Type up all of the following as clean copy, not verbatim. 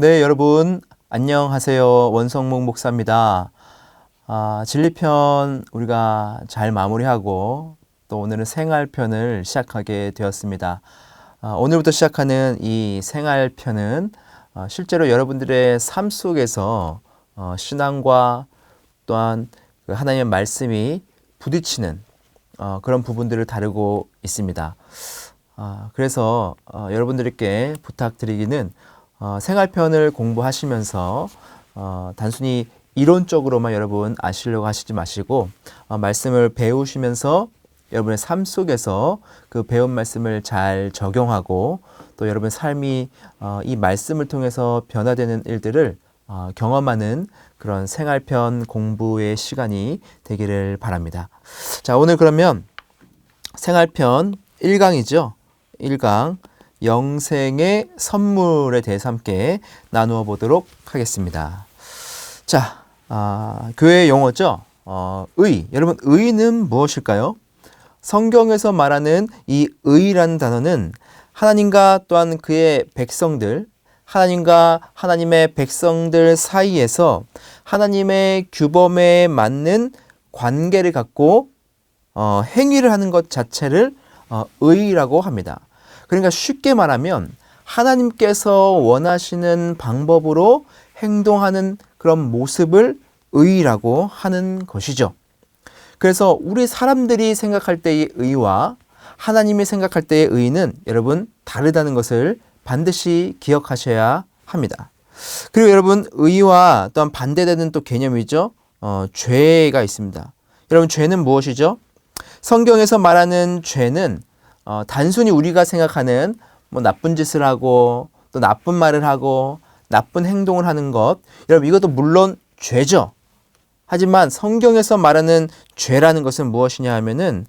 네, 여러분 안녕하세요. 원성목 목사입니다. 진리편 우리가 잘 마무리하고 또 오늘은 생활편을 시작하게 되었습니다. 오늘부터 시작하는 이 생활편은 실제로 여러분들의 삶 속에서 신앙과 또한 그 하나님의 말씀이 부딪히는 그런 부분들을 다루고 있습니다. 그래서 여러분들께 부탁드리기는 생활편을 공부하시면서 단순히 이론적으로만 여러분 아시려고 하시지 마시고 말씀을 배우시면서 여러분의 삶 속에서 그 배운 말씀을 잘 적용하고 또 여러분의 삶이 이 말씀을 통해서 변화되는 일들을 경험하는 그런 생활편 공부의 시간이 되기를 바랍니다. 자, 오늘 그러면 생활편 1강이죠. 1강 영생의 선물에 대해서 함께 나누어 보도록 하겠습니다. 자, 교회 용어죠. 의. 여러분, 의는 무엇일까요? 성경에서 말하는 이 의라는 단어는 하나님과 또한 그의 백성들, 하나님과 하나님의 백성들 사이에서 하나님의 규범에 맞는 관계를 갖고 행위를 하는 것 자체를 의라고 합니다. 그러니까 쉽게 말하면 하나님께서 원하시는 방법으로 행동하는 그런 모습을 의라고 하는 것이죠. 그래서 우리 사람들이 생각할 때의 의와 하나님이 생각할 때의 의는 여러분 다르다는 것을 반드시 기억하셔야 합니다. 그리고 여러분 의와 또한 반대되는 또 개념이죠. 죄가 있습니다. 여러분 죄는 무엇이죠? 성경에서 말하는 죄는 단순히 우리가 생각하는 뭐 나쁜 짓을 하고 또 나쁜 말을 하고 나쁜 행동을 하는 것, 여러분 이것도 물론 죄죠. 하지만 성경에서 말하는 죄라는 것은 무엇이냐 하면은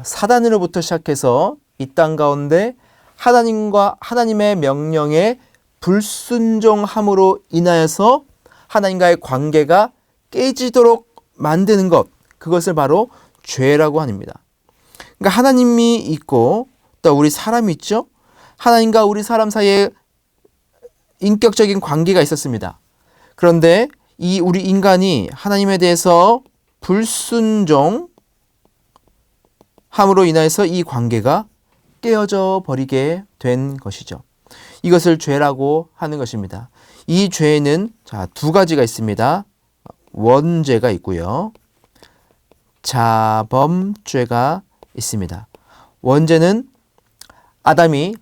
사단으로부터 시작해서 이 땅 가운데 하나님과 하나님의 명령에 불순종함으로 인하여서 하나님과의 관계가 깨지도록 만드는 것, 그것을 바로 죄라고 합니다. 그러니까 하나님이 있고 또 우리 사람이 있죠. 하나님과 우리 사람 사이에 인격적인 관계가 있었습니다. 그런데 이 우리 인간이 하나님에 대해서 불순종함으로 인해서 이 관계가 깨어져 버리게 된 것이죠. 이것을 죄라고 하는 것입니다. 이 죄에는 두 가지가 있습니다. 원죄가 있고요. 자범죄가 있습니다. 원죄는 아담이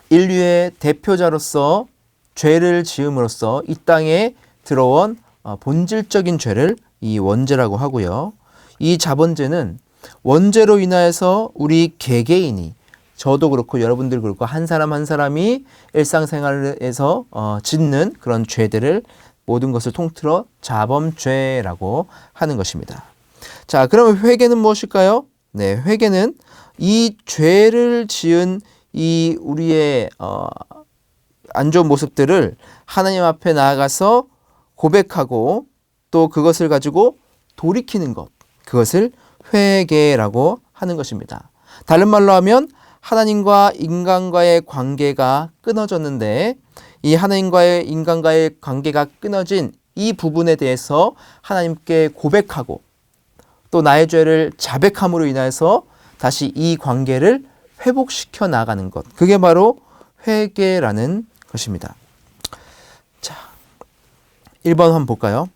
인류의 대표자로서 죄를 지음으로써 이 땅에 들어온 본질적인 죄를 이 원죄라고 하고요. 이 자범죄는 원죄로 인하여서 우리 개개인이 저도 그렇고 여러분들 그렇고 한 사람 한 사람이 일상생활에서 짓는 그런 죄들을 모든 것을 통틀어 자범죄라고 하는 것입니다. 자, 그러면 회개는 무엇일까요? 네, 회개는 이 죄를 지은 이 우리의 안 좋은 모습들을 하나님 앞에 나아가서 고백하고 또 그것을 가지고 돌이키는 것, 그것을 회개라고 하는 것입니다. 다른 말로 하면 하나님과 인간과의 관계가 끊어졌는데 이 하나님과의 인간과의 관계가 끊어진 이 부분에 대해서 하나님께 고백하고 또 나의 죄를 자백함으로 인해서 다시 이 관계를 회복시켜 나가는 것, 그게 바로 회개라는 것입니다. 자, 1번 한번 볼까요?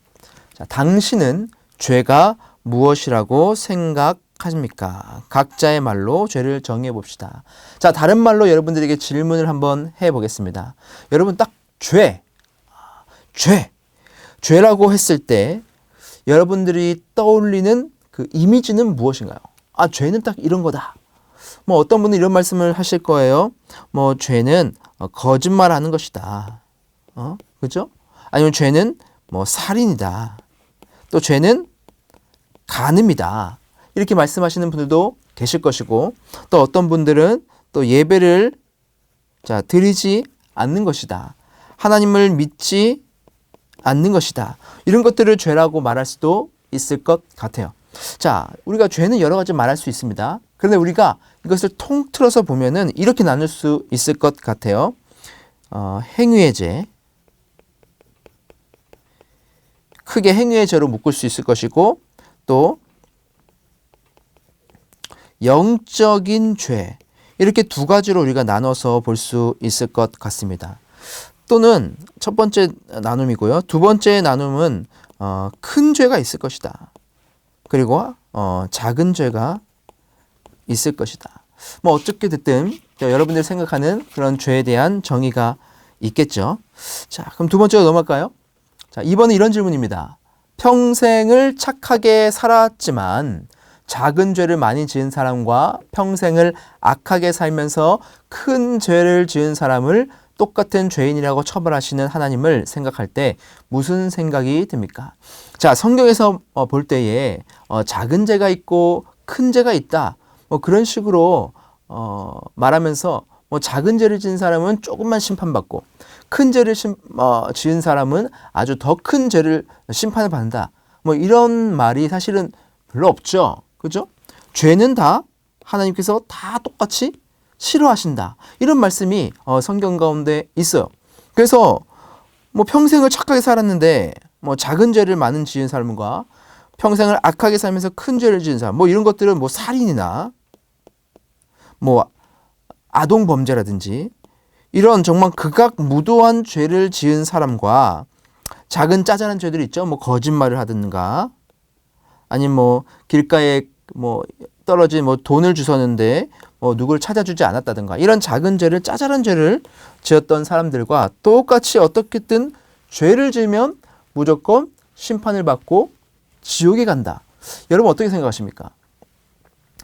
자, 당신은 죄가 무엇이라고 생각하십니까? 각자의 말로 죄를 정해 봅시다. 자, 다른 말로 여러분들에게 질문을 한번 해 보겠습니다. 여러분 딱 죄라고 했을 때 여러분들이 떠올리는 그 이미지는 무엇인가요? 죄는 딱 이런 거다. 뭐 어떤 분은 이런 말씀을 하실 거예요. 뭐 죄는 거짓말하는 것이다. 그죠? 아니면 죄는 뭐 살인이다. 또 죄는 간음이다. 이렇게 말씀하시는 분들도 계실 것이고 또 어떤 분들은 또 예배를 드리지 않는 것이다. 하나님을 믿지 않는 것이다. 이런 것들을 죄라고 말할 수도 있을 것 같아요. 자, 우리가 죄는 여러 가지 말할 수 있습니다. 그런데 우리가 이것을 통틀어서 보면은 이렇게 나눌 수 있을 것 같아요. 행위의 죄, 크게 행위의 죄로 묶을 수 있을 것이고 또 영적인 죄, 이렇게 두 가지로 우리가 나눠서 볼 수 있을 것 같습니다. 또는 첫 번째 나눔이고요. 두 번째 나눔은 큰 죄가 있을 것이다. 그리고 작은 죄가 있을 것이다. 뭐 어떻게 됐든 여러분들이 생각하는 그런 죄에 대한 정의가 있겠죠. 자, 그럼 두 번째로 넘어갈까요? 자, 이번은 이런 질문입니다. 평생을 착하게 살았지만 작은 죄를 많이 지은 사람과 평생을 악하게 살면서 큰 죄를 지은 사람을 똑같은 죄인이라고 처벌하시는 하나님을 생각할 때 무슨 생각이 듭니까? 자, 성경에서 볼 때에 작은 죄가 있고 큰 죄가 있다. 뭐 그런 식으로 말하면서 뭐 작은 죄를 지은 사람은 조금만 심판받고 큰 죄를 지은 사람은 아주 더 큰 죄를 심판을 받는다. 뭐 이런 말이 사실은 별로 없죠. 그죠? 죄는 다 하나님께서 다 똑같이 싫어하신다. 이런 말씀이 성경 가운데 있어요. 그래서 뭐 평생을 착하게 살았는데 뭐 작은 죄를 많은 지은 사람과 평생을 악하게 살면서 큰 죄를 지은 사람, 뭐 이런 것들은 뭐 살인이나 뭐 아동 범죄라든지 이런 정말 극악무도한 죄를 지은 사람과 작은 짜잘한 죄들 있죠. 뭐 거짓말을 하든가 아니면 뭐 길가에 뭐 떨어진 뭐 돈을 주웠는데 뭐 누굴 찾아주지 않았다든가 이런 작은 죄를 짜잘한 죄를 지었던 사람들과 똑같이 어떻게든 죄를 지으면 무조건 심판을 받고 지옥에 간다. 여러분 어떻게 생각하십니까?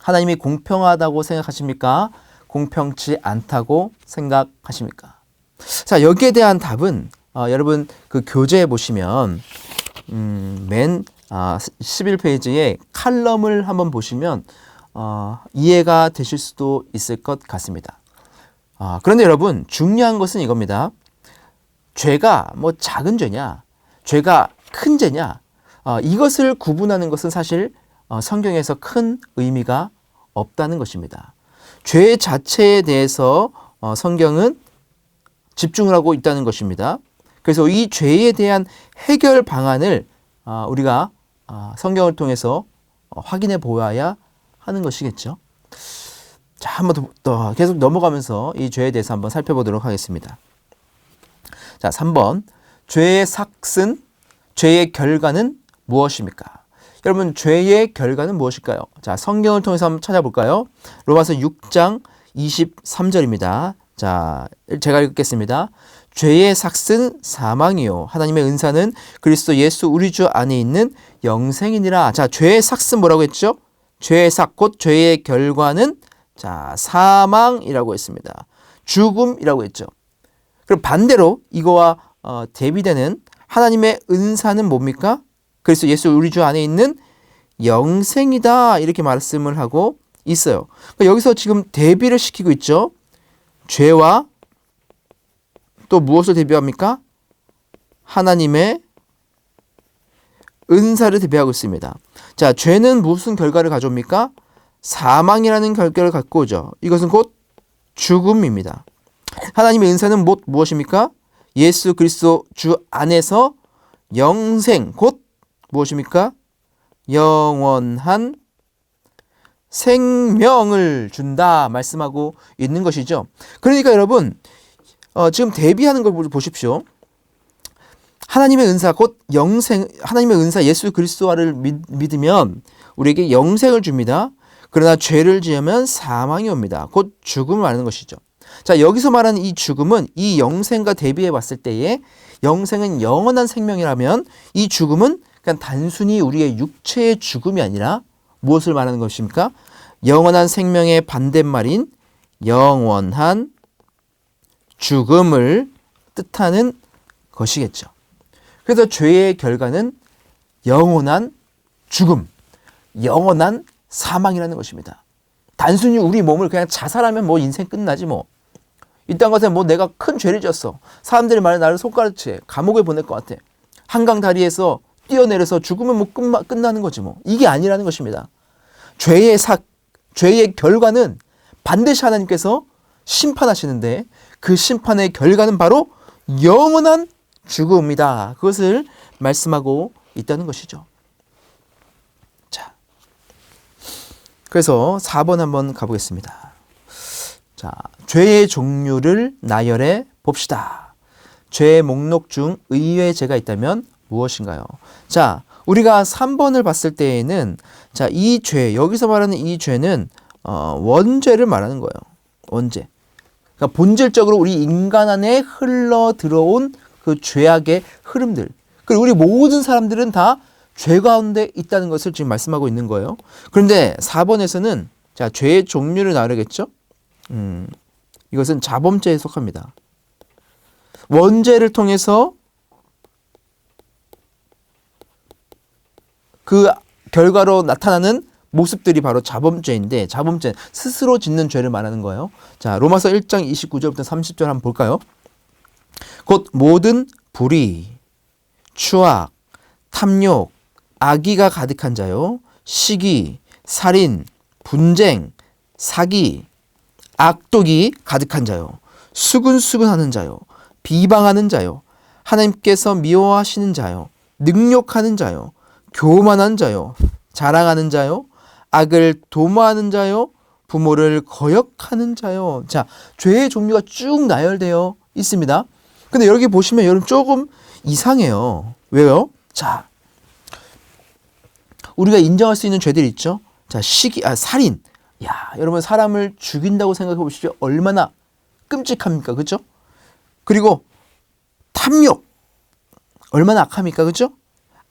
하나님이 공평하다고 생각하십니까? 공평치 않다고 생각하십니까? 자, 여기에 대한 답은 여러분 그 교재에 보시면 맨 11페이지에 칼럼을 한번 보시면 이해가 되실 수도 있을 것 같습니다. 그런데 여러분 중요한 것은 이겁니다. 죄가 뭐 작은 죄냐, 죄가 큰 죄냐, 이것을 구분하는 것은 사실 성경에서 큰 의미가 없다는 것입니다. 죄 자체에 대해서 성경은 집중을 하고 있다는 것입니다. 그래서 이 죄에 대한 해결 방안을 우리가 성경을 통해서 확인해 보아야 하는 것이겠죠. 자, 한번 더 계속 넘어가면서 이 죄에 대해서 한번 살펴보도록 하겠습니다. 자, 3번. 죄의 삭슨, 죄의 결과는 무엇입니까? 여러분, 죄의 결과는 무엇일까요? 자, 성경을 통해서 한번 찾아볼까요? 로마서 6장 23절입니다. 자, 제가 읽겠습니다. 죄의 삭은 사망이요 하나님의 은사는 그리스도 예수 우리 주 안에 있는 영생이니라. 자, 죄의 삭은 뭐라고 했죠? 죄의 삭 곧 죄의 결과는 자, 사망이라고 했습니다. 죽음이라고 했죠. 그럼 반대로 이거와 대비되는 하나님의 은사는 뭡니까? 그리스도 예수 우리 주 안에 있는 영생이다. 이렇게 말씀을 하고 있어요. 그러니까 여기서 지금 대비를 시키고 있죠. 죄와 또 무엇을 대비합니까? 하나님의 은사를 대비하고 있습니다. 자, 죄는 무슨 결과를 가져옵니까? 사망이라는 결과를 갖고 오죠. 이것은 곧 죽음입니다. 하나님의 은사는 무엇입니까? 예수 그리스도 주 안에서 영생, 곧 무엇입니까? 영원한 생명을 준다 말씀하고 있는 것이죠. 그러니까 여러분 지금 대비하는 걸 보십시오. 하나님의 은사 곧 영생, 하나님의 은사 예수 그리스도를 믿으면 우리에게 영생을 줍니다. 그러나 죄를 지으면 사망이 옵니다. 곧 죽음을 말하는 것이죠. 자, 여기서 말하는 이 죽음은 이 영생과 대비해 봤을 때에 영생은 영원한 생명이라면 이 죽음은 그냥 단순히 우리의 육체의 죽음이 아니라 무엇을 말하는 것입니까? 영원한 생명의 반대말인 영원한 죽음을 뜻하는 것이겠죠. 그래서 죄의 결과는 영원한 죽음, 영원한 사망이라는 것입니다. 단순히 우리 몸을 그냥 자살하면 뭐 인생 끝나지 뭐. 이딴 것에 뭐 내가 큰 죄를 지었어. 사람들이 말해 나를 손가락질해. 감옥에 보낼 것 같아. 한강 다리에서 뛰어내려서 죽으면 뭐 끝나는 거지 뭐. 이게 아니라는 것입니다. 죄의 결과는 반드시 하나님께서 심판하시는데 그 심판의 결과는 바로 영원한 죽음이다. 그것을 말씀하고 있다는 것이죠. 자, 그래서 4번 한번 가보겠습니다. 자, 죄의 종류를 나열해 봅시다. 죄의 목록 중 의외의 죄가 있다면 무엇인가요? 자, 우리가 3번을 봤을 때에는 자, 이 죄, 여기서 말하는 이 죄는 원죄를 말하는 거예요. 원죄. 그러니까 본질적으로 우리 인간 안에 흘러 들어온 그 죄악의 흐름들. 그리고 우리 모든 사람들은 다 죄 가운데 있다는 것을 지금 말씀하고 있는 거예요. 그런데 4번에서는 자, 죄의 종류를 나누겠죠? 이것은 자범죄에 속합니다. 원죄를 통해서 그 결과로 나타나는 모습들이 바로 자범죄인데, 자범죄 스스로 짓는 죄를 말하는 거예요. 자, 로마서 1장 29절부터 30절 한번 볼까요? 곧 모든 불의, 추악, 탐욕, 악의가 가득한 자요, 시기, 살인, 분쟁, 사기, 악독이 가득한 자요, 수근수근하는 자요, 비방하는 자요, 하나님께서 미워하시는 자요, 능욕하는 자요, 교만한 자요, 자랑하는 자요, 악을 도모하는 자요, 부모를 거역하는 자요. 자, 죄의 종류가 쭉 나열되어 있습니다. 근데 여기 보시면 여러분 조금 이상해요. 왜요? 자, 우리가 인정할 수 있는 죄들이 있죠. 자, 살인. 야, 여러분 사람을 죽인다고 생각해 보십시오. 얼마나 끔찍합니까? 그렇죠? 그리고 탐욕. 얼마나 악합니까? 그렇죠?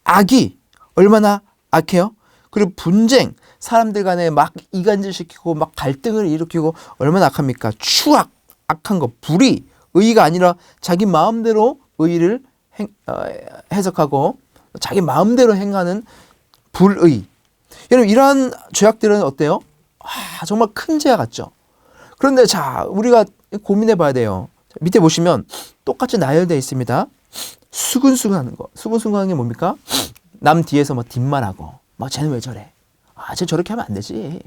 악의. 얼마나 악해요? 그리고 분쟁. 사람들 간에 막 이간질시키고 막 갈등을 일으키고 얼마나 악합니까? 추악. 악한 거. 불의. 의의가 아니라 자기 마음대로 의의를 해석하고 자기 마음대로 행하는 불의. 여러분 이러한 죄악들은 어때요? 정말 큰 죄악 같죠? 그런데 자, 우리가 고민해 봐야 돼요. 밑에 보시면 똑같이 나열되어 있습니다. 수근수근하는 거. 수근수근하는 게 뭡니까? 남 뒤에서 뭐 뒷말하고 막 쟤는 왜 저래? 쟤 저렇게 하면 안 되지.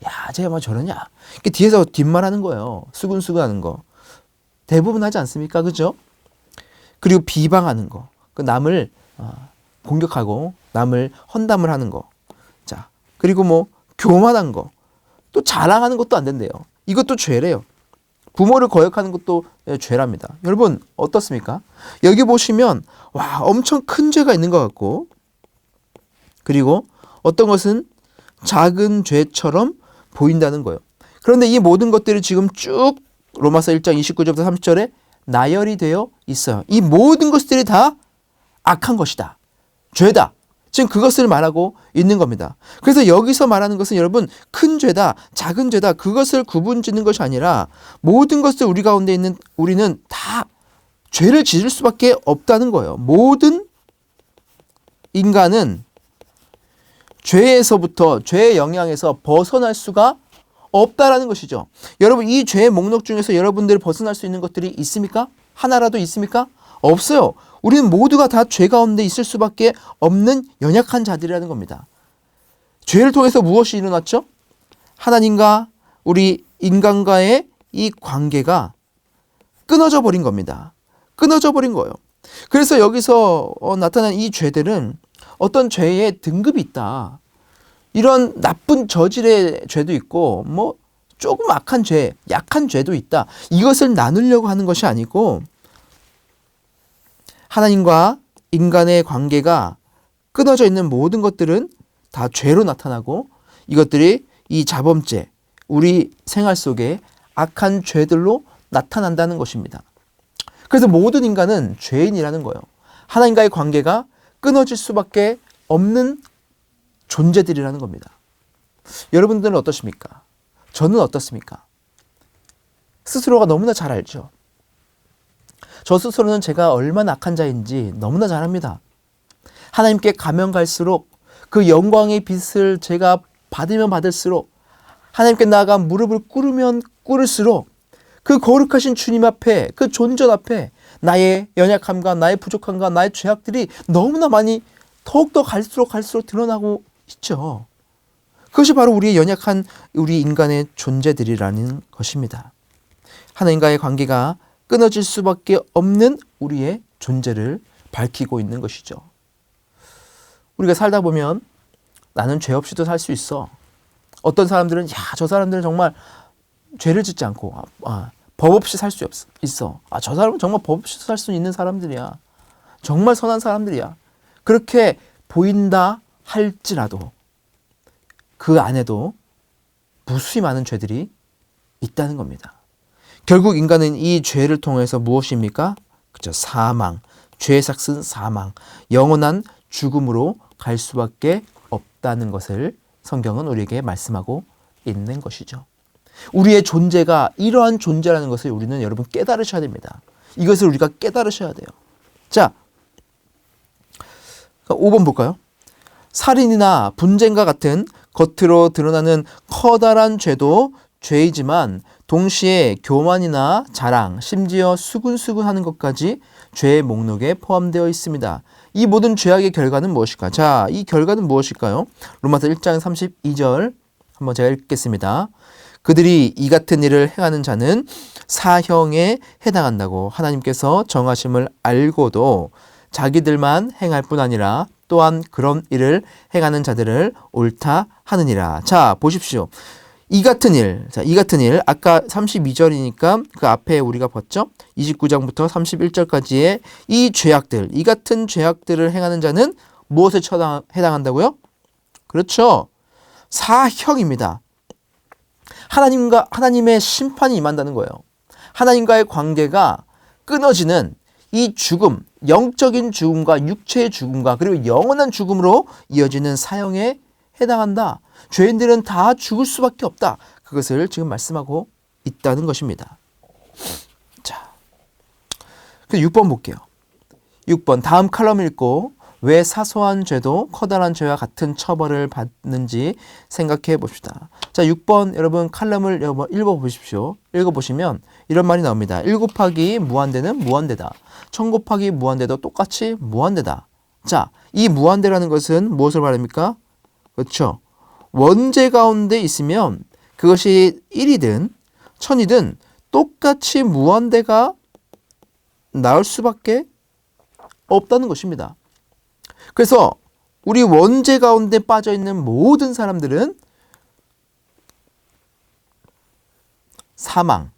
야, 쟤 뭐 저러냐? 이렇게 뒤에서 뒷말하는 거예요. 수근수근하는 거. 대부분 하지 않습니까? 그죠? 그리고 비방하는 거. 그 남을 공격하고 남을 헌담을 하는 거. 자, 그리고 뭐 교만한 거. 또 자랑하는 것도 안 된대요. 이것도 죄래요. 부모를 거역하는 것도 죄랍니다. 여러분 어떻습니까? 여기 보시면 와, 엄청 큰 죄가 있는 것 같고, 그리고 어떤 것은 작은 죄처럼 보인다는 거예요. 그런데 이 모든 것들이 지금 쭉 로마서 1장 29절부터 30절에 나열이 되어 있어요. 이 모든 것들이 다 악한 것이다. 죄다. 지금 그것을 말하고 있는 겁니다. 그래서 여기서 말하는 것은 여러분 큰 죄다, 작은 죄다, 그것을 구분짓는 것이 아니라 모든 것을 우리 가운데 있는 우리는 다 죄를 지을 수밖에 없다는 거예요. 모든 인간은 죄에서부터, 죄의 영향에서 벗어날 수가 없다라는 것이죠. 여러분 이 죄의 목록 중에서 여러분들 벗어날 수 있는 것들이 있습니까? 하나라도 있습니까? 없어요. 우리는 모두가 다 죄 가운데 있을 수밖에 없는 연약한 자들이라는 겁니다. 죄를 통해서 무엇이 일어났죠? 하나님과 우리 인간과의 이 관계가 끊어져 버린 겁니다. 끊어져 버린 거예요. 그래서 여기서 나타난 이 죄들은 어떤 죄의 등급이 있다. 이런 나쁜 저질의 죄도 있고 뭐 조금 악한 죄, 약한 죄도 있다. 이것을 나누려고 하는 것이 아니고 하나님과 인간의 관계가 끊어져 있는 모든 것들은 다 죄로 나타나고 이것들이 이 자범죄, 우리 생활 속에 악한 죄들로 나타난다는 것입니다. 그래서 모든 인간은 죄인이라는 거예요. 하나님과의 관계가 끊어질 수밖에 없는 존재들이라는 겁니다. 여러분들은 어떠십니까? 저는 어떻습니까? 스스로가 너무나 잘 알죠. 저 스스로는 제가 얼마나 악한 자인지 너무나 잘 압니다. 하나님께 가면 갈수록 그 영광의 빛을 제가 받으면 받을수록 하나님께 나아가 무릎을 꿇으면 꿇을수록 그 거룩하신 주님 앞에, 그 존전 앞에 나의 연약함과 나의 부족함과 나의 죄악들이 너무나 많이 더욱더 갈수록 드러나고 있죠. 그것이 바로 우리의 연약한 우리 인간의 존재들이라는 것입니다. 하나님과의 관계가 끊어질 수밖에 없는 우리의 존재를 밝히고 있는 것이죠. 우리가 살다 보면 나는 죄 없이도 살 수 있어. 어떤 사람들은 저 사람들은 정말 죄를 짓지 않고 법 없이 살 수 있어. 저 사람은 정말 법 없이 살 수 있는 사람들이야. 정말 선한 사람들이야. 그렇게 보인다 할지라도 그 안에도 무수히 많은 죄들이 있다는 겁니다. 결국 인간은 이 죄를 통해서 무엇입니까? 그죠? 사망, 죄의 삭은 사망, 영원한 죽음으로 갈 수밖에 없다는 것을 성경은 우리에게 말씀하고 있는 것이죠. 우리의 존재가 이러한 존재라는 것을 우리는 여러분 깨달으셔야 됩니다. 이것을 우리가 깨달으셔야 돼요. 자, 5번 볼까요? 살인이나 분쟁과 같은 겉으로 드러나는 커다란 죄도 죄이지만 동시에 교만이나 자랑, 심지어 수근수근하는 것까지 죄의 목록에 포함되어 있습니다. 이 모든 죄악의 결과는 무엇일까? 자, 이 결과는 무엇일까요? 로마서 1장 32절 한번 제가 읽겠습니다. 그들이 이 같은 일을 행하는 자는 사형에 해당한다고 하나님께서 정하심을 알고도 자기들만 행할 뿐 아니라 또한 그런 일을 행하는 자들을 옳다 하느니라. 자, 보십시오. 이 같은 일, 아까 32절이니까 그 앞에 우리가 봤죠? 29장부터 31절까지의 이 죄악들, 이 같은 죄악들을 행하는 자는 무엇에 해당한다고요? 그렇죠. 사형입니다. 하나님의 심판이 임한다는 거예요. 하나님과의 관계가 끊어지는 이 죽음, 영적인 죽음과 육체의 죽음과 그리고 영원한 죽음으로 이어지는 사형에 해당한다. 죄인들은 다 죽을 수밖에 없다. 그것을 지금 말씀하고 있다는 것입니다. 자, 6번 볼게요. 6번 다음 칼럼 읽고 왜 사소한 죄도 커다란 죄와 같은 처벌을 받는지 생각해 봅시다. 자, 6번 여러분 칼럼을 읽어보십시오. 읽어보시면 이런 말이 나옵니다. 1 곱하기 무한대는 무한대다. 1000 곱하기 무한대도 똑같이 무한대다. 자, 이 무한대라는 것은 무엇을 말합니까? 그렇죠. 원죄 가운데 있으면 그것이 1이든 1000이든 똑같이 무한대가 나올 수밖에 없다는 것입니다. 그래서 우리 원죄 가운데 빠져 있는 모든 사람들은 사망,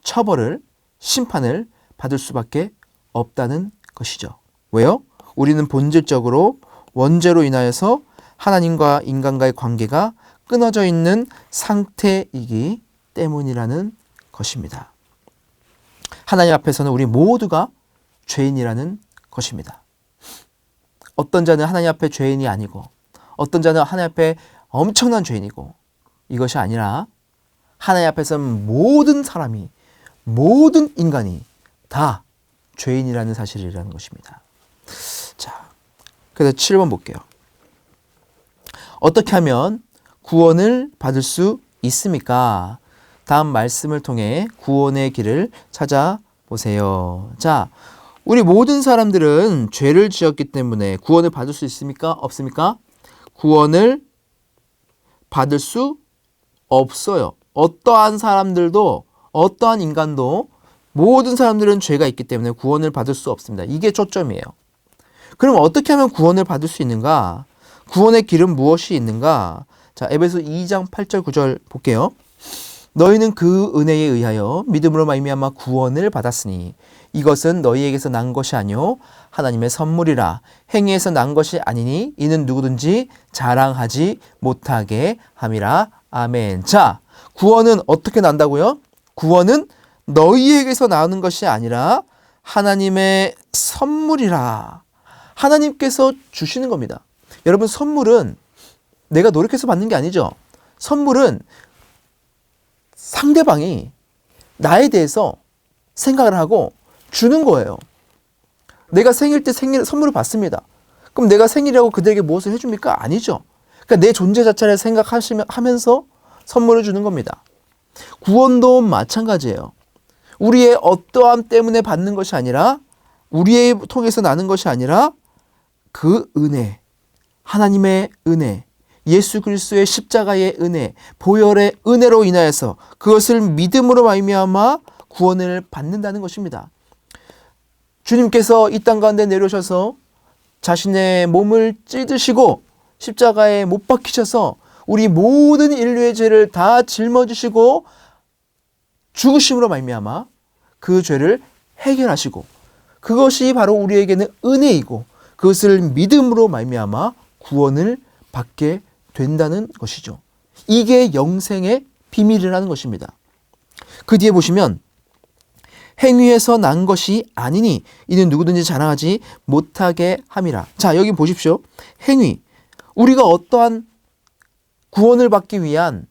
처벌을, 심판을 받을 수밖에 없다는 것이죠. 왜요? 우리는 본질적으로 원죄로 인하여서 하나님과 인간과의 관계가 끊어져 있는 상태이기 때문이라는 것입니다. 하나님 앞에서는 우리 모두가 죄인이라는 것입니다. 어떤 자는 하나님 앞에 죄인이 아니고 어떤 자는 하나님 앞에 엄청난 죄인이고 이것이 아니라 하나님 앞에서는 모든 사람이 모든 인간이 다 죄인이라는 사실이라는 것입니다. 자, 그래서 7번 볼게요. 어떻게 하면 구원을 받을 수 있습니까? 다음 말씀을 통해 구원의 길을 찾아보세요. 자, 우리 모든 사람들은 죄를 지었기 때문에 구원을 받을 수 있습니까? 없습니까? 구원을 받을 수 없어요. 어떠한 사람들도 어떠한 인간도 모든 사람들은 죄가 있기 때문에 구원을 받을 수 없습니다. 이게 초점이에요. 그럼 어떻게 하면 구원을 받을 수 있는가? 구원의 길은 무엇이 있는가? 자, 에베소 2장 8절 9절 볼게요. 너희는 그 은혜에 의하여 믿음으로 말미암아 구원을 받았으니 이것은 너희에게서 난 것이 아니요 하나님의 선물이라. 행위에서 난 것이 아니니 이는 누구든지 자랑하지 못하게 함이라. 아멘. 자, 구원은 어떻게 난다고요? 구원은 너희에게서 나오는 것이 아니라 하나님의 선물이라. 하나님께서 주시는 겁니다. 여러분, 선물은 내가 노력해서 받는 게 아니죠. 선물은 상대방이 나에 대해서 생각을 하고 주는 거예요. 내가 생일 때 선물을 받습니다. 그럼 내가 생일이라고 그들에게 무엇을 해줍니까? 아니죠. 그러니까 내 존재 자체를 생각하면서 선물을 주는 겁니다. 구원도 마찬가지예요. 우리의 어떠함 때문에 받는 것이 아니라 우리의 통해서 나는 것이 아니라 그 은혜, 하나님의 은혜, 예수 그리스도의 십자가의 은혜, 보혈의 은혜로 인하여서 그것을 믿음으로 말미암아 구원을 받는다는 것입니다. 주님께서 이 땅 가운데 내려오셔서 자신의 몸을 찢으시고 십자가에 못 박히셔서 우리 모든 인류의 죄를 다 짊어지시고 죽으심으로 말미암아 그 죄를 해결하시고, 그것이 바로 우리에게는 은혜이고 그것을 믿음으로 말미암아 구원을 받게 된다는 것이죠. 이게 영생의 비밀이라는 것입니다. 그 뒤에 보시면 행위에서 난 것이 아니니 이는 누구든지 자랑하지 못하게 함이라. 자, 여기 보십시오. 행위. 우리가 어떠한 구원을 받기 위한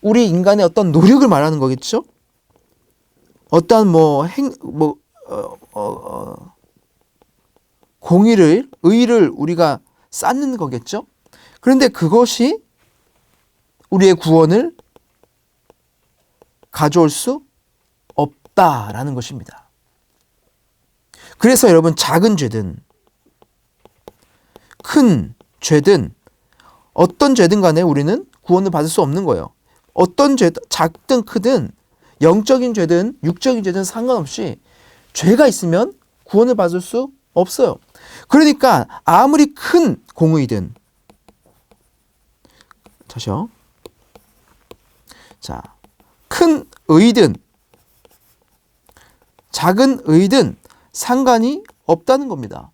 우리 인간의 어떤 노력을 말하는 거겠죠? 어떠한 공의를, 의의를 우리가 쌓는 거겠죠? 그런데 그것이 우리의 구원을 가져올 수 없다라는 것입니다. 그래서 여러분, 작은 죄든 큰 죄든 어떤 죄든 간에 우리는 구원을 받을 수 없는 거예요. 어떤 죄, 작든 크든 영적인 죄든 육적인 죄든 상관없이 죄가 있으면 구원을 받을 수 없어요. 그러니까 아무리 큰 공의든, 다시요. 자, 큰 의든 작은 의든 상관이 없다는 겁니다.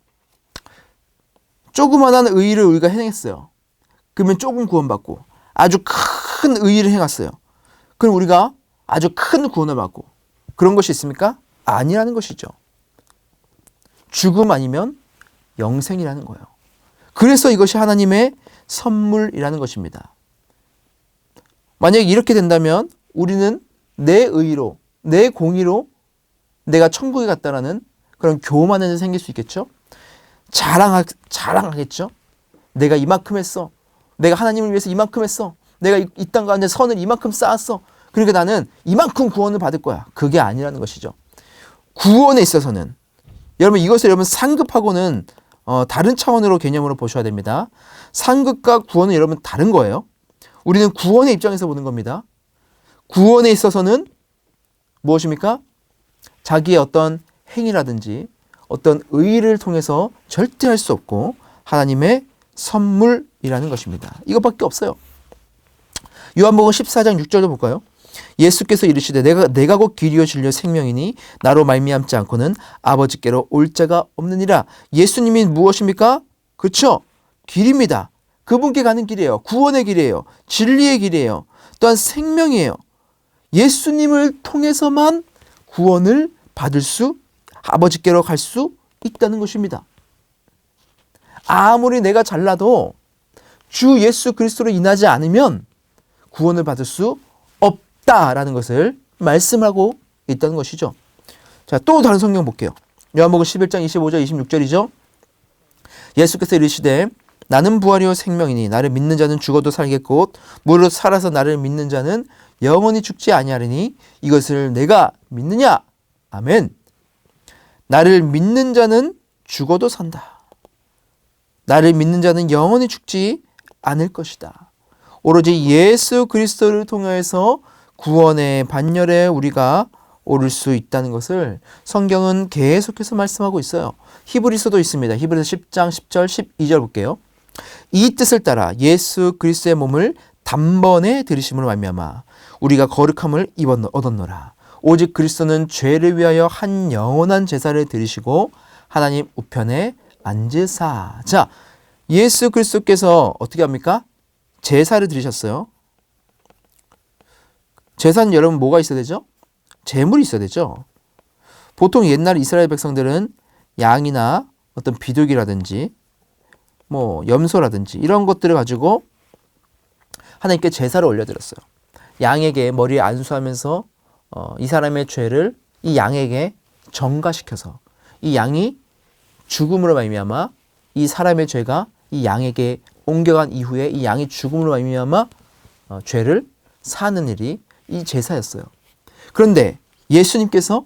조그만한 의의를 우리가 행했어요. 그러면 조금 구원받고, 아주 큰 의의를 행했어요. 그럼 우리가 아주 큰 구원을 받고, 그런 것이 있습니까? 아니라는 것이죠. 죽음 아니면 영생이라는 거예요. 그래서 이것이 하나님의 선물이라는 것입니다. 만약에 이렇게 된다면 우리는 내 의로, 내 공의로 내가 천국에 갔다라는 그런 교만한 일이 생길 수 있겠죠? 자랑하겠죠? 내가 이만큼 했어. 내가 하나님을 위해서 이만큼 했어. 내가 이 땅 가운데 선을 이만큼 쌓았어. 그러니까 나는 이만큼 구원을 받을 거야. 그게 아니라는 것이죠. 구원에 있어서는 여러분, 이것을 여러분 상급하고는 다른 차원으로 개념으로 보셔야 됩니다. 상급과 구원은 여러분 다른 거예요. 우리는 구원의 입장에서 보는 겁니다. 구원에 있어서는 무엇입니까? 자기의 어떤 행위라든지 어떤 의의를 통해서 절대 할 수 없고 하나님의 선물이라는 것입니다. 이것밖에 없어요. 요한복음 14장 6절도 볼까요? 예수께서 이르시되 내가 곧 길이요 진리요 생명이니 나로 말미암지 않고는 아버지께로 올 자가 없느니라. 예수님이 무엇입니까? 그렇죠? 길입니다. 그분께 가는 길이에요. 구원의 길이에요. 진리의 길이에요. 또한 생명이에요. 예수님을 통해서만 구원을 받을 수, 아버지께로 갈 수 있다는 것입니다. 아무리 내가 잘나도 주 예수 그리스도로 인하지 않으면 구원을 받을 수 없다라는 것을 말씀하고 있다는 것이죠. 자, 또 다른 성경 볼게요. 요한복음 11장 25절 26절이죠. 예수께서 이르시되 나는 부활이요 생명이니 나를 믿는 자는 죽어도 살겠고 무릇 살아서 나를 믿는 자는 영원히 죽지 아니하리니 이것을 내가 믿느냐? 아멘. 나를 믿는 자는 죽어도 산다. 나를 믿는 자는 영원히 죽지 않을 것이다. 오로지 예수 그리스도를 통해서 구원의 반열에 우리가 오를 수 있다는 것을 성경은 계속해서 말씀하고 있어요. 히브리서도 있습니다. 히브리서 10장 10절 12절 볼게요. 이 뜻을 따라 예수 그리스도의 몸을 단번에 들이심으로 말미암아 우리가 거룩함을 얻었노라. 오직 그리스도는 죄를 위하여 한 영원한 제사를 드리시고 하나님 우편에 앉으사. 자, 예수 그리스도께서 어떻게 합니까? 제사를 드리셨어요. 제사는 여러분 뭐가 있어야 되죠? 제물이 있어야 되죠. 보통 옛날 이스라엘 백성들은 양이나 어떤 비둘기라든지 염소라든지 이런 것들을 가지고 하나님께 제사를 올려드렸어요. 양에게 머리에 안수하면서 이 사람의 죄를 이 양에게 전가시켜서 이 양이 죽음으로 말미암아 이 사람의 죄가 이 양에게 옮겨간 이후에 이 양이 죽음으로 말미암아 죄를 사는 일이 이 제사였어요. 그런데 예수님께서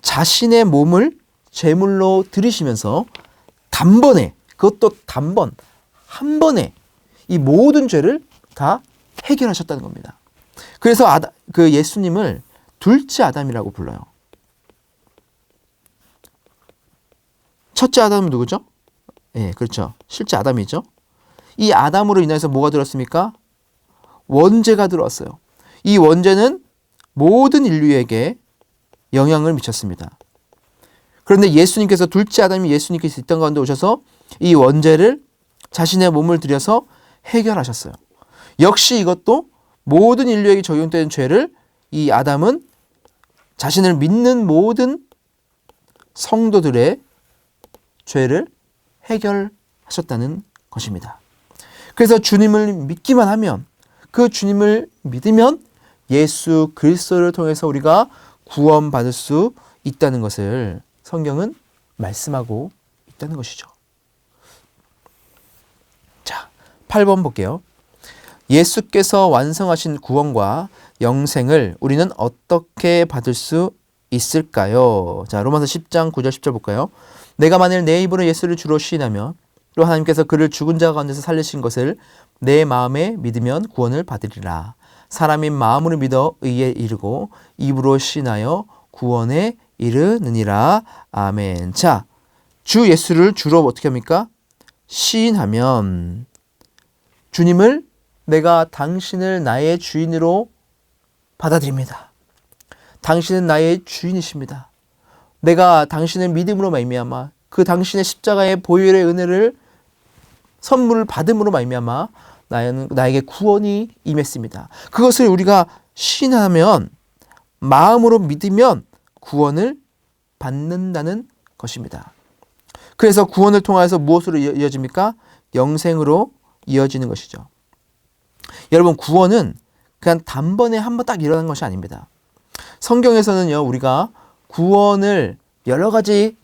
자신의 몸을 제물로 드리시면서 단번에, 그것도 단번, 한 번에 이 모든 죄를 다 해결하셨다는 겁니다. 그래서 그 예수님을 둘째 아담이라고 불러요. 첫째 아담은 누구죠? 예, 그렇죠. 실제 아담이죠. 이 아담으로 인해서 뭐가 들었습니까? 원죄가 들어왔어요. 이 원죄는 모든 인류에게 영향을 미쳤습니다. 그런데 예수님께서 둘째 아담이 예수님께서 있던 가운데 오셔서 이 원죄를 자신의 몸을 들여서 해결하셨어요. 역시 이것도 모든 인류에게 적용되는 죄를 이 아담은 자신을 믿는 모든 성도들의 죄를 해결하셨다는 것입니다. 그래서 주님을 믿기만 하면, 그 주님을 믿으면 예수 그리스도를 통해서 우리가 구원받을 수 있다는 것을 성경은 말씀하고 있다는 것이죠. 자, 8번 볼게요. 예수께서 완성하신 구원과 영생을 우리는 어떻게 받을 수 있을까요? 자, 로마서 10장 9절 10절 볼까요? 내가 만일 내 입으로 예수를 주로 시인하며 또 하나님께서 그를 죽은 자 가운데서 살리신 것을 내 마음에 믿으면 구원을 받으리라. 사람이 마음으로 믿어 의에 이르고 입으로 시인하여 구원에 이르느니라. 아멘. 자, 주 예수를 주로 어떻게 합니까? 시인하면 주님을 내가 당신을 나의 주인으로 받아들입니다. 당신은 나의 주인이십니다. 내가 당신을 믿음으로 말미암아 그 당신의 십자가의 보혈의 은혜를 선물을 받음으로 말미암아 나에게 구원이 임했습니다. 그것을 우리가 시인하면, 마음으로 믿으면 구원을 받는다는 것입니다. 그래서 구원을 통해서 무엇으로 이어집니까? 영생으로 이어지는 것이죠. 여러분, 구원은 그냥 단번에 한 번 딱 일어난 것이 아닙니다. 성경에서는요, 우리가 구원을 여러 가지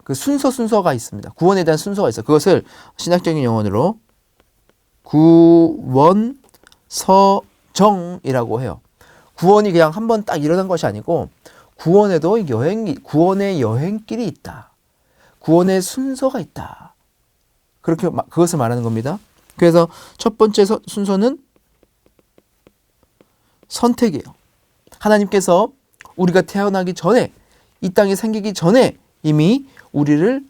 그 순서가 있습니다. 구원에 대한 순서가 있어요. 그것을 신학적인 용어로 구원서정이라고 해요. 구원이 그냥 한 번 딱 일어난 것이 아니고 구원에도 구원의 여행길이 있다. 구원의 순서가 있다. 그렇게 그것을 말하는 겁니다. 그래서 첫 번째 순서는 선택이에요. 하나님께서 우리가 태어나기 전에, 이 땅이 생기기 전에 이미 우리를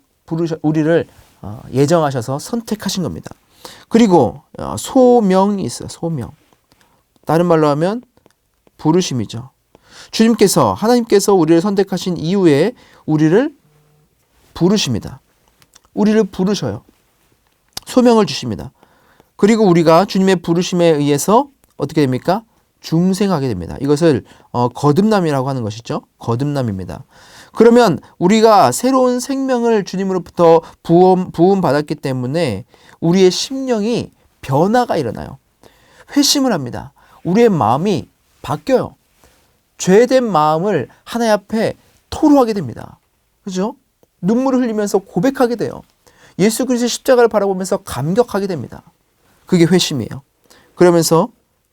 예정하셔서 선택하신 겁니다. 그리고 소명이 있어요. 소명. 다른 말로 하면 부르심이죠. 하나님께서 우리를 선택하신 이후에 우리를 부르십니다. 우리를 부르셔요. 소명을 주십니다. 그리고 우리가 주님의 부르심에 의해서 어떻게 됩니까? 중생하게 됩니다. 이것을 거듭남이라고 하는 것이죠. 거듭남입니다. 그러면 우리가 새로운 생명을 주님으로부터 부음 받았기 때문에 우리의 심령이 변화가 일어나요. 회심을 합니다. 우리의 마음이 바뀌어요. 죄된 마음을 하나님 앞에 토로하게 됩니다. 그죠? 눈물을 흘리면서 고백하게 돼요. 예수 그리스도의 십자가를 바라보면서 감격하게 됩니다. 그게 회심이에요. 그러면서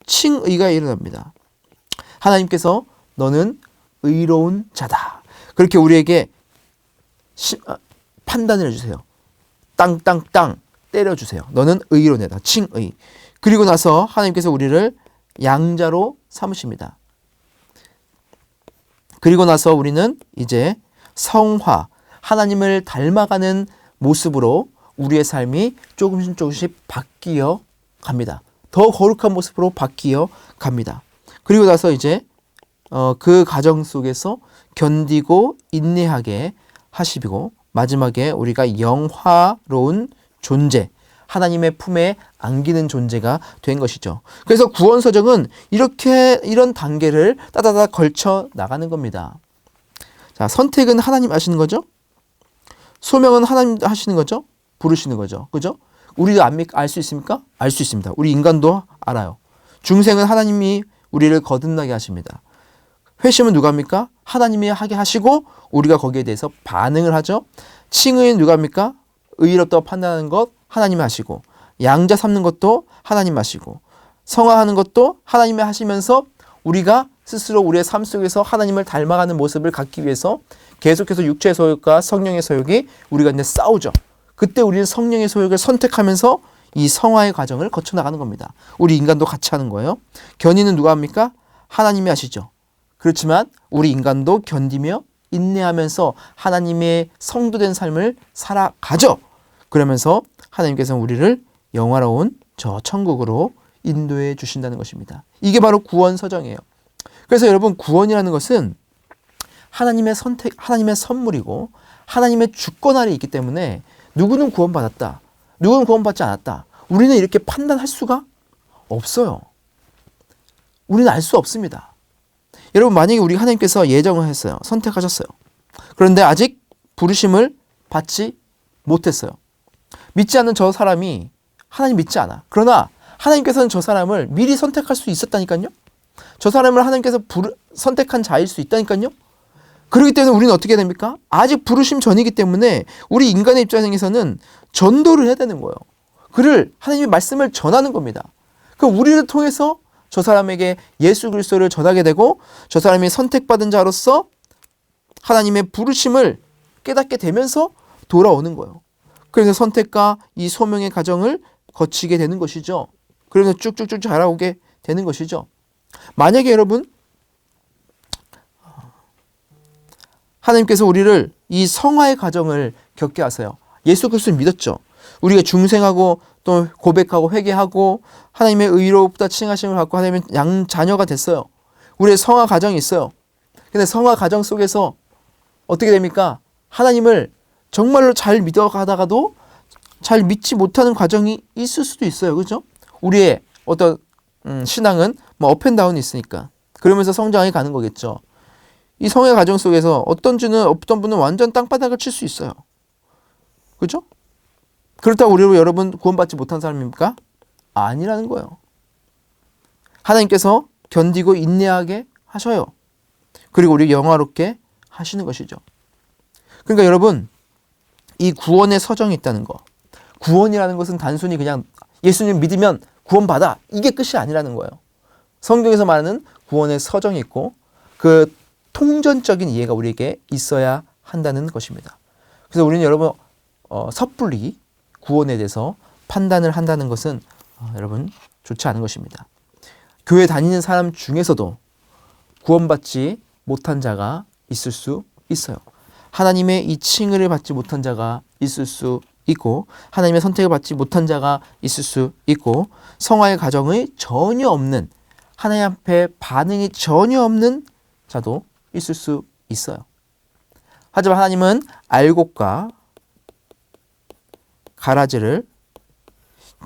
칭의가 일어납니다. 하나님께서 너는 의로운 자다. 그렇게 우리에게 판단을 해주세요. 땅땅땅 때려주세요. 너는 의로운 자다. 칭의. 그리고 나서 하나님께서 우리를 양자로 삼으십니다. 그리고 나서 우리는 이제 성화, 하나님을 닮아가는 모습으로 우리의 삶이 조금씩 바뀌어 갑니다. 더 거룩한 모습으로 바뀌어 갑니다. 그리고 나서 이제 그 과정 속에서 견디고 인내하게 하시고 마지막에 우리가 영화로운 존재, 하나님의 품에 안기는 존재가 된 것이죠. 그래서 구원서정은 이런 단계를 따다닥 걸쳐 나가는 겁니다. 자, 선택은 하나님 하시는 거죠. 소명은 하나님 하시는 거죠. 부르시는 거죠. 그죠? 우리도 알 수 있습니까? 알 수 있습니다. 우리 인간도 알아요. 중생은 하나님이 우리를 거듭나게 하십니다. 회심은 누가 합니까? 하나님이 하게 하시고 우리가 거기에 대해서 반응을 하죠. 칭의는 누가 합니까? 의롭다고 판단하는 것 하나님이 하시고, 양자 삼는 것도 하나님 하시고, 성화하는 것도 하나님이 하시면서 우리가 스스로 우리의 삶 속에서 하나님을 닮아가는 모습을 갖기 위해서 계속해서 육체의 소욕과 성령의 소욕이 우리가 이제 싸우죠. 그때 우리는 성령의 소욕을 선택하면서 이 성화의 과정을 거쳐 나가는 겁니다. 우리 인간도 같이 하는 거예요. 견인은 누가 합니까? 하나님이 하시죠. 그렇지만 우리 인간도 견디며 인내하면서 하나님의 성도된 삶을 살아가죠. 그러면서 하나님께서 우리를 영화로운 저 천국으로 인도해 주신다는 것입니다. 이게 바로 구원 서정이에요. 그래서 여러분, 구원이라는 것은 하나님의 선택, 하나님의 선물이고 하나님의 주권 아래 있기 때문에 누구는 구원받았다, 누구는 구원받지 않았다, 우리는 이렇게 판단할 수가 없어요. 우리는 알 수 없습니다. 여러분, 만약에 우리 하나님께서 예정을 했어요. 선택하셨어요. 그런데 아직 부르심을 받지 못했어요. 믿지 않는 저 사람이 하나님 믿지 않아. 그러나 하나님께서는 저 사람을 미리 선택할 수 있었다니까요. 저 사람을 하나님께서 선택한 자일 수 있다니까요. 그렇기 때문에 우리는 어떻게 됩니까? 아직 부르심 전이기 때문에 우리 인간의 입장에서는 전도를 해야 되는 거예요. 그를 하나님의 말씀을 전하는 겁니다. 그럼 우리를 통해서 저 사람에게 예수 그리스도를 전하게 되고 저 사람이 선택받은 자로서 하나님의 부르심을 깨닫게 되면서 돌아오는 거예요. 그래서 선택과 이 소명의 과정을 거치게 되는 것이죠. 그래서 쭉쭉쭉 자라오게 되는 것이죠. 만약에 여러분, 하나님께서 우리를 이 성화의 과정을 겪게 하세요. 예수 그리스도를 믿었죠. 우리가 중생하고 또 고백하고 회개하고 하나님의 의로부터 칭하심을 받고 하나님의 양 자녀가 됐어요. 우리의 성화 과정이 있어요. 근데 성화 과정 속에서 어떻게 됩니까? 하나님을 정말로 잘 믿어가다가도 잘 믿지 못하는 과정이 있을 수도 있어요. 그죠? 우리의 어떤 신앙은 뭐 업앤다운이 있으니까. 그러면서 성장해 가는 거겠죠. 이 성의 과정 속에서 어떤 분은 완전 땅바닥을 칠 수 있어요. 그죠? 그렇다고 우리 여러분 구원받지 못한 사람입니까? 아니라는 거예요. 하나님께서 견디고 인내하게 하셔요. 그리고 우리 영화롭게 하시는 것이죠. 그러니까 여러분, 이 구원의 서정이 있다는 거. 구원이라는 것은 단순히 그냥 예수님 믿으면 구원받아, 이게 끝이 아니라는 거예요. 성경에서 말하는 구원의 서정이 있고 그 통전적인 이해가 우리에게 있어야 한다는 것입니다. 그래서 우리는 여러분 섣불리 구원에 대해서 판단을 한다는 것은 여러분 좋지 않은 것입니다. 교회 다니는 사람 중에서도 구원받지 못한 자가 있을 수 있어요. 하나님의 이 칭의를 받지 못한 자가 있을 수 있고 하나님의 선택을 받지 못한 자가 있을 수 있고 성화의 과정이 전혀 없는, 하나님 앞에 반응이 전혀 없는 자도 있을 수 있어요. 하지만 하나님은 알곡과 가라지를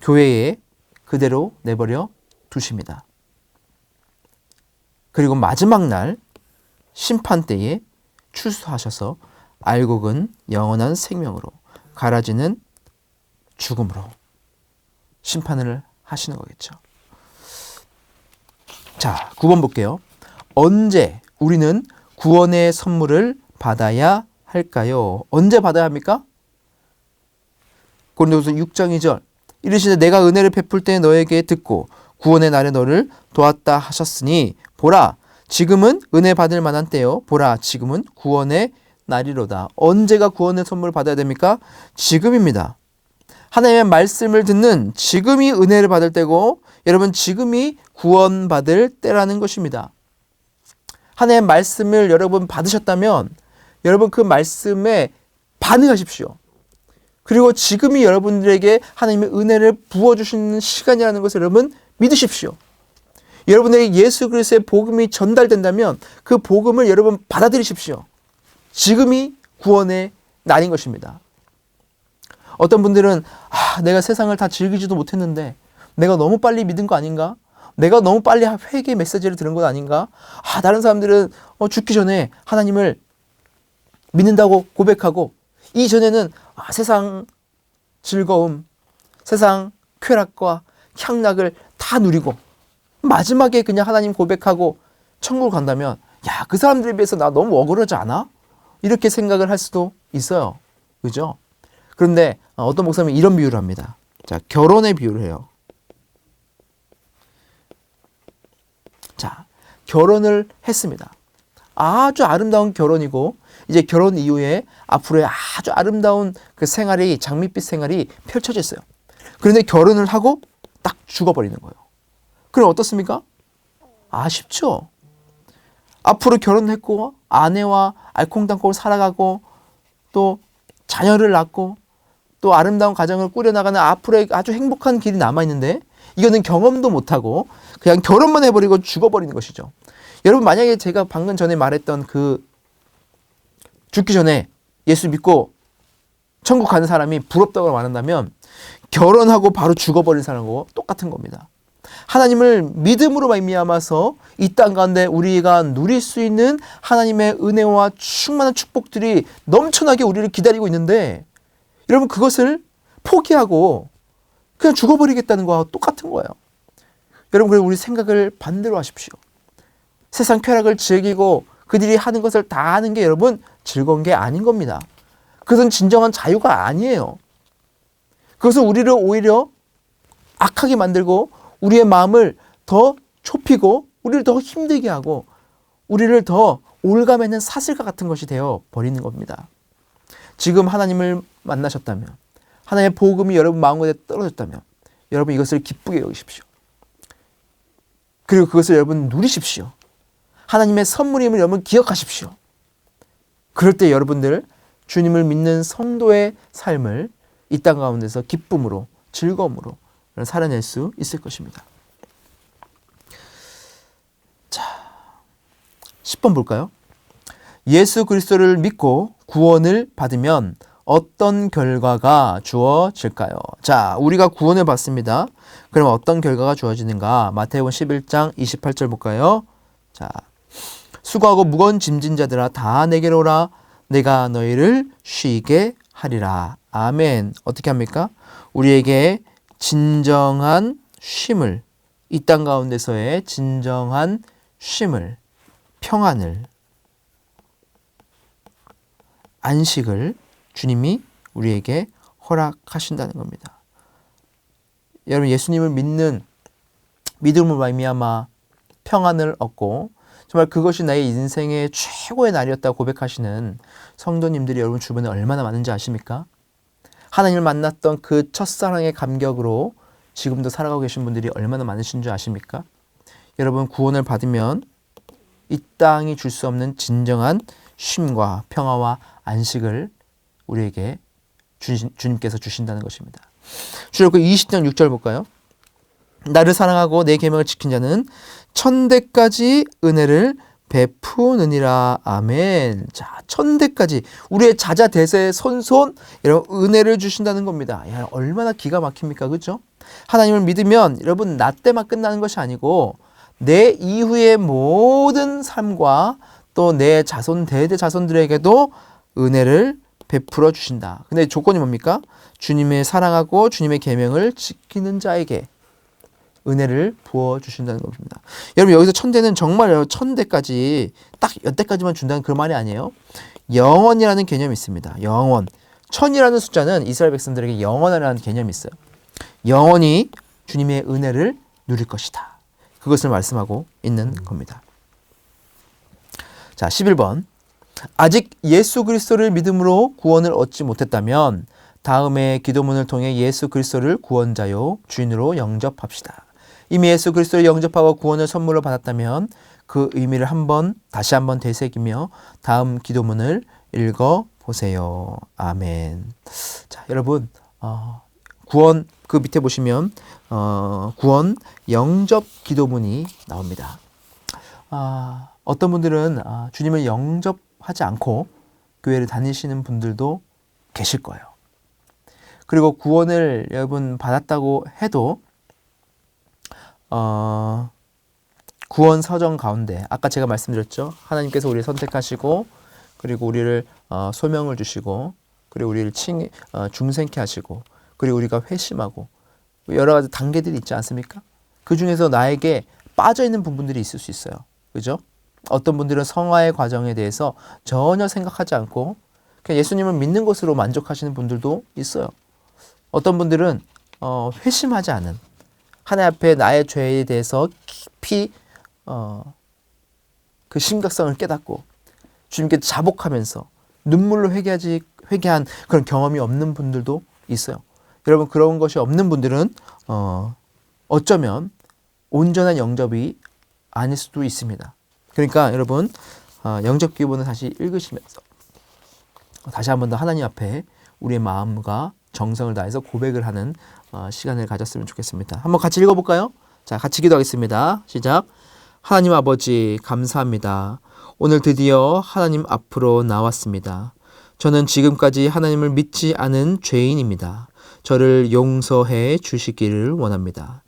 교회에 그대로 내버려 두십니다. 그리고 마지막 날 심판 때에 출소하셔서 알곡은 영원한 생명으로, 가라지는 죽음으로 심판을 하시는 거겠죠. 자, 9번 볼게요. 언제 우리는 구원의 선물을 받아야 할까요? 언제 받아야 합니까? 고린도후서 6장 2절. 이르시되 내가 은혜를 베풀 때 너에게 듣고 구원의 날에 너를 도왔다 하셨으니 보라, 지금은 은혜 받을 만한 때요. 보라, 지금은 구원의 날이로다. 언제가 구원의 선물을 받아야 됩니까? 지금입니다. 하나님의 말씀을 듣는 지금이 은혜를 받을 때고 여러분, 지금이 구원받을 때라는 것입니다. 하나님의 말씀을 여러분 받으셨다면 여러분 그 말씀에 반응하십시오. 그리고 지금이 여러분들에게 하나님의 은혜를 부어주시는 시간이라는 것을 여러분 믿으십시오. 여러분에게 예수 그리스도의 복음이 전달된다면 그 복음을 여러분 받아들이십시오. 지금이 구원의 날인 것입니다. 어떤 분들은 내가 세상을 다 즐기지도 못했는데 내가 너무 빨리 믿은 거 아닌가? 내가 너무 빨리 회개 메시지를 들은 것 아닌가? 다른 사람들은 죽기 전에 하나님을 믿는다고 고백하고 이전에는 세상 즐거움, 세상 쾌락과 향락을 다 누리고 마지막에 그냥 하나님 고백하고 천국을 간다면 그 사람들에 비해서 나 너무 억울하지 않아? 이렇게 생각을 할 수도 있어요. 그죠? 그런데 어떤 목사님이 이런 비유를 합니다. 자, 결혼의 비유를 해요. 자, 결혼을 했습니다. 아주 아름다운 결혼이고 이제 결혼 이후에 앞으로의 아주 아름다운 그 생활이, 장밋빛 생활이 펼쳐져 있어요. 그런데 결혼을 하고 딱 죽어버리는 거예요. 그럼 어떻습니까? 아쉽죠? 앞으로 결혼했고 아내와 알콩달콩 살아가고 또 자녀를 낳고 또 아름다운 가정을 꾸려나가는 앞으로의 아주 행복한 길이 남아있는데 이거는 경험도 못하고 그냥 결혼만 해버리고 죽어버리는 것이죠. 여러분 만약에 제가 방금 전에 말했던 그 죽기 전에 예수 믿고 천국 가는 사람이 부럽다고 말한다면 결혼하고 바로 죽어버린 사람하고 똑같은 겁니다. 하나님을 믿음으로 말미암아서 이 땅 가운데 우리가 누릴 수 있는 하나님의 은혜와 충만한 축복들이 넘쳐나게 우리를 기다리고 있는데 여러분 그것을 포기하고 그냥 죽어버리겠다는 거와 똑같은 거예요. 여러분 그래서 우리 생각을 반대로 하십시오. 세상 쾌락을 즐기고 그들이 하는 것을 다 하는 게 여러분 즐거운 게 아닌 겁니다. 그것은 진정한 자유가 아니에요. 그것은 우리를 오히려 악하게 만들고 우리의 마음을 더 좁히고 우리를 더 힘들게 하고 우리를 더 올가매는 사슬과 같은 것이 되어 버리는 겁니다. 지금 하나님을 만나셨다면 하나님의 복음이 여러분 마음에 떨어졌다면 여러분 이것을 기쁘게 여기십시오. 그리고 그것을 여러분 누리십시오. 하나님의 선물임을 여러분 기억하십시오. 그럴 때 여러분들 주님을 믿는 성도의 삶을 이 땅 가운데서 기쁨으로 즐거움으로 살아낼 수 있을 것입니다. 자, 10번 볼까요? 예수 그리스도를 믿고 구원을 받으면 어떤 결과가 주어질까요? 자, 우리가 구원을 받습니다. 그럼 어떤 결과가 주어지는가? 마태복음 11장 28절 볼까요? 자, 수고하고 무거운 짐진 자들아 다 내게로 오라. 내가 너희를 쉬게 하리라. 아멘. 어떻게 합니까? 우리에게 진정한 쉼을, 이 땅 가운데서의 진정한 쉼을, 평안을, 안식을 주님이 우리에게 허락하신다는 겁니다. 여러분 예수님을 믿는 믿음으로 말미암아 평안을 얻고 정말 그것이 나의 인생의 최고의 날이었다고 고백하시는 성도님들이 여러분 주변에 얼마나 많은지 아십니까? 하나님을 만났던 그 첫사랑의 감격으로 지금도 살아가고 계신 분들이 얼마나 많으신 줄 아십니까? 여러분 구원을 받으면 이 땅이 줄 수 없는 진정한 쉼과 평화와 안식을 우리에게 주님께서 주신다는 것입니다. 출애굽기 20장 6절 볼까요? 나를 사랑하고 내 계명을 지킨 자는 천대까지 은혜를 베푸느니라. 아멘. 자, 천대까지 우리의 자자대세의 손손 여러분 은혜를 주신다는 겁니다. 야, 얼마나 기가 막힙니까? 그렇죠? 하나님을 믿으면 여러분 나 때만 끝나는 것이 아니고 내 이후의 모든 삶과 또 내 자손 대대 자손들에게도 은혜를 베풀어 주신다. 근데 조건이 뭡니까? 주님의 사랑하고 주님의 계명을 지키는 자에게 은혜를 부어주신다는 겁니다. 여러분 여기서 천대는 정말 천대까지 딱 여태까지만 준다는 그런 말이 아니에요. 영원이라는 개념이 있습니다. 영원. 천이라는 숫자는 이스라엘 백성들에게 영원이라는 개념이 있어요. 영원히 주님의 은혜를 누릴 것이다. 그것을 말씀하고 있는 겁니다. 자, 11번. 아직 예수 그리스도를 믿음으로 구원을 얻지 못했다면 다음의 기도문을 통해 예수 그리스도를 구원자요 주인으로 영접합시다. 이미 예수 그리스도를 영접하고 구원을 선물로 받았다면 그 의미를 다시 한번 되새기며 다음 기도문을 읽어보세요. 아멘. 자, 여러분 구원 그 밑에 보시면 구원 영접 기도문이 나옵니다. 어떤 분들은 주님을 영접하지 않고 교회를 다니시는 분들도 계실 거예요. 그리고 구원을 여러분 받았다고 해도 구원 서정 가운데 아까 제가 말씀드렸죠. 하나님께서 우리를 선택하시고 그리고 우리를 소명을 주시고 그리고 우리를 중생케 하시고 그리고 우리가 회심하고 여러 가지 단계들이 있지 않습니까? 그 중에서 나에게 빠져있는 부분들이 있을 수 있어요. 그죠? 어떤 분들은 성화의 과정에 대해서 전혀 생각하지 않고 그냥 예수님을 믿는 것으로 만족하시는 분들도 있어요. 어떤 분들은 회심하지 않은 하나님 앞에 나의 죄에 대해서 깊이 그 심각성을 깨닫고 주님께 자복하면서 눈물로 회개한 그런 경험이 없는 분들도 있어요. 여러분 그런 것이 없는 분들은 어쩌면 온전한 영접이 아닐 수도 있습니다. 그러니까 여러분 영접 기도문을 다시 읽으시면서 다시 한 번 더 하나님 앞에 우리의 마음과 정성을 다해서 고백을 하는 시간을 가졌으면 좋겠습니다. 한번 같이 읽어볼까요? 자, 같이 기도하겠습니다. 시작. 하나님 아버지 감사합니다. 오늘 드디어 하나님 앞으로 나왔습니다. 저는 지금까지 하나님을 믿지 않은 죄인입니다. 저를 용서해 주시기를 원합니다.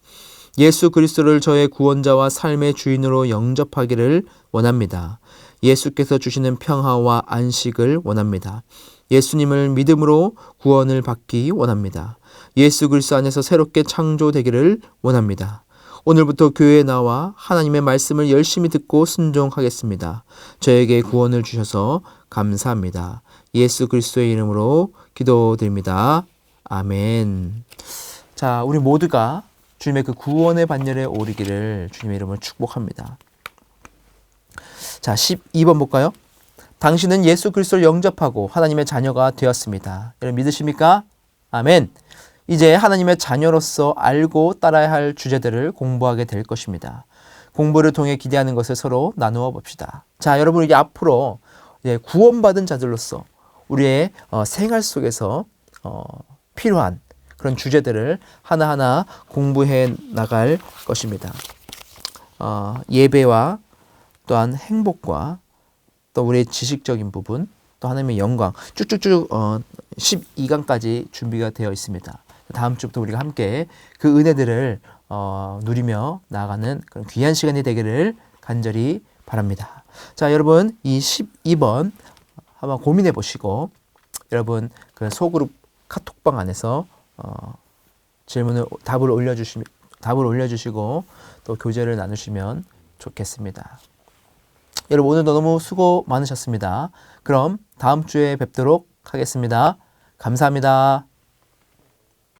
예수 그리스도를 저의 구원자와 삶의 주인으로 영접하기를 원합니다. 예수께서 주시는 평화와 안식을 원합니다. 예수님을 믿음으로 구원을 받기 원합니다. 예수 그리스도 안에서 새롭게 창조되기를 원합니다. 오늘부터 교회에 나와 하나님의 말씀을 열심히 듣고 순종하겠습니다. 저에게 구원을 주셔서 감사합니다. 예수 그리스도의 이름으로 기도드립니다. 아멘. 자, 우리 모두가 주님의 그 구원의 반열에 오르기를 주님의 이름으로 축복합니다. 자, 12번 볼까요? 당신은 예수 그리스도를 영접하고 하나님의 자녀가 되었습니다. 여러분 믿으십니까? 아멘. 이제 하나님의 자녀로서 알고 따라야 할 주제들을 공부하게 될 것입니다. 공부를 통해 기대하는 것을 서로 나누어 봅시다. 자, 여러분 이제 앞으로 구원받은 자들로서 우리의 생활 속에서 필요한 그런 주제들을 하나하나 공부해 나갈 것입니다. 예배와 또한 행복과 또 우리의 지식적인 부분, 또 하나님의 영광 쭉쭉쭉 12강까지 준비가 되어 있습니다. 다음 주부터 우리가 함께 그 은혜들을 누리며 나아가는 그런 귀한 시간이 되기를 간절히 바랍니다. 자, 여러분 이 12번 한번 고민해 보시고 여러분 그 소그룹 카톡방 안에서 답을 올려주시고 또 교제를 나누시면 좋겠습니다. 여러분 오늘도 너무 수고 많으셨습니다. 그럼 다음 주에 뵙도록 하겠습니다. 감사합니다.